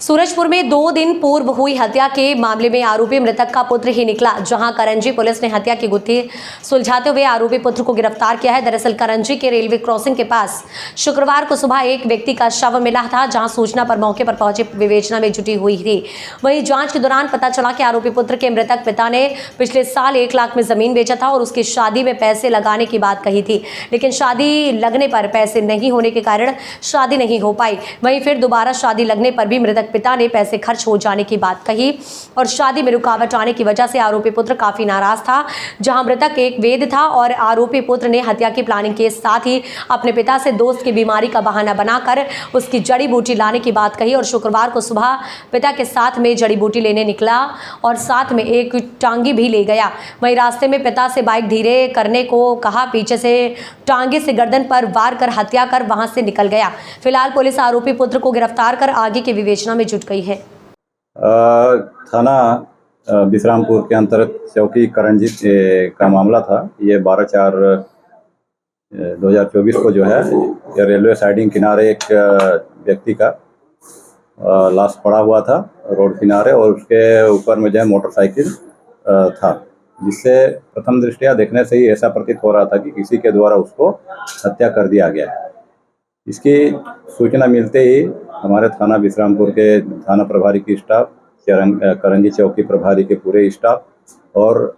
सूरजपुर में 2 दिन पूर्व हुई हत्या के मामले में आरोपी मृतक का पुत्र ही निकला। जहां करंजी पुलिस ने हत्या की गुत्थी सुलझाते हुए आरोपी पुत्र को गिरफ्तार किया है। दरअसल करंजी के रेलवे क्रॉसिंग के पास शुक्रवार को सुबह एक व्यक्ति का शव मिला था, जहां सूचना पर मौके पर पहुंचे विवेचना में जुटी हुई थी। वहीं जांच के दौरान पता चला कि आरोपी पुत्र के मृतक पिता ने पिछले साल 1 लाख में जमीन बेचा था और उसकी शादी में पैसे लगाने की बात कही थी, लेकिन शादी लगने पर पैसे नहीं होने के कारण शादी नहीं हो पाई। वहीं फिर दोबारा शादी लगने पर भी मृतक पिता ने पैसे खर्च हो जाने की बात कही और शादी में रुकावट आने की वजह से आरोपी पुत्र काफी नाराज था। जहां मृतक एक वैद्य था और आरोपी पुत्र ने हत्या की प्लानिंग के साथ ही अपने पिता से दोस्त की बीमारी का बहाना बनाकर उसकी जड़ी बूटी लाने की बात कही और शुक्रवार को सुबह पिता के साथ में जड़ी बूटी लेने निकला और साथ में एक टांगी भी ले गया। वहीं रास्ते में पिता से बाइक धीरे करने को कहा, पीछे से टांगे से गर्दन पर वार कर हत्या कर वहां से निकल गया। फिलहाल पुलिस आरोपी पुत्र को गिरफ्तार कर आगे की विवेचना में जुट गई है। थाना विश्रामपुर के अंतर्गत चौकी करंजी का मामला था। ये 12/4/2024 को जो है ये रेलवे साइडिंग किनारे एक व्यक्ति का लाश पड़ा हुआ था रोड किनारे और उसके ऊपर में जो है मोटरसाइकिल था, जिससे प्रथम दृष्टया देखने से ही ऐसा प्रतीत हो रहा था कि किसी के द्वारा उसको हत्या कर दिया गया है। इसकी सूचना मिलते ही हमारे थाना विश्रामपुर के थाना प्रभारी की स्टाफ, करंजी चौकी प्रभारी के पूरे स्टाफ और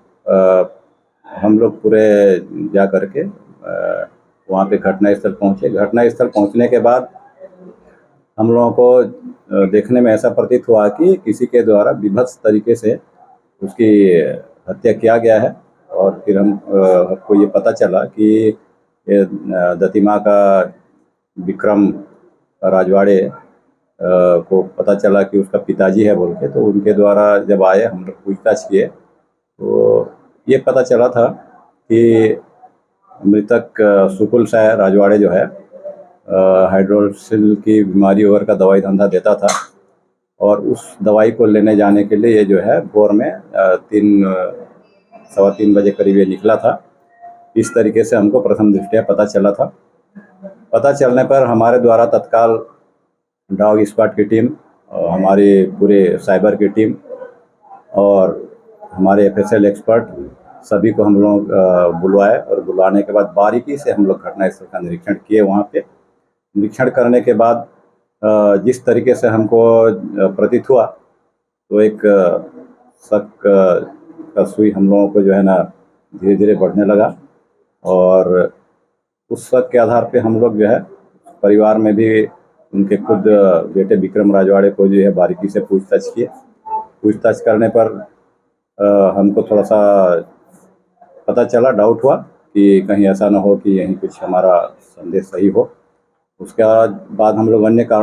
हम लोग पूरे जा करके वहाँ पे घटनास्थल पहुँचे। घटनास्थल पहुँचने के बाद हम लोगों को देखने में ऐसा प्रतीत हुआ कि किसी के द्वारा विभत्स तरीके से उसकी हत्या किया गया है। और फिर हमको ये पता चला कि ये दतिमा का विक्रम राजवाड़े को पता चला कि उसका पिताजी है बोल के, तो उनके द्वारा जब आए हम लोग पूछताछ किए तो ये पता चला था कि मृतक सुकुल शाह राजवाड़े जो है हाइड्रोसिल की बीमारी वगैरह का दवाई धंधा देता था और उस दवाई को लेने जाने के लिए ये जो है भोर में 3-3:15 बजे करीब ये निकला था। इस तरीके से हमको प्रथम दृष्टया पता चला था। पता चलने पर हमारे द्वारा तत्काल डॉग स्क्वाड की टीम, हमारी पूरे साइबर की टीम और हमारे FSL एक्सपर्ट सभी को हम लोग बुलवाए और बुलाने के बाद बारीकी से हम लोग घटनास्थल का निरीक्षण किए। वहाँ पे निरीक्षण करने के बाद जिस तरीके से हमको प्रतीत हुआ तो एक शक का सुई हम लोगों को जो है ना धीरे धीरे बढ़ने लगा और उस शक के आधार पे हम लोग जो है परिवार में भी उनके खुद बेटे विक्रम राजवाड़े को जो है बारीकी से पूछताछ किए। पूछताछ करने पर हमको थोड़ा सा पता चला, डाउट हुआ कि कहीं ऐसा ना हो कि यहीं कुछ हमारा संदेश सही हो। उसके बाद हम लोग अन्य कारणों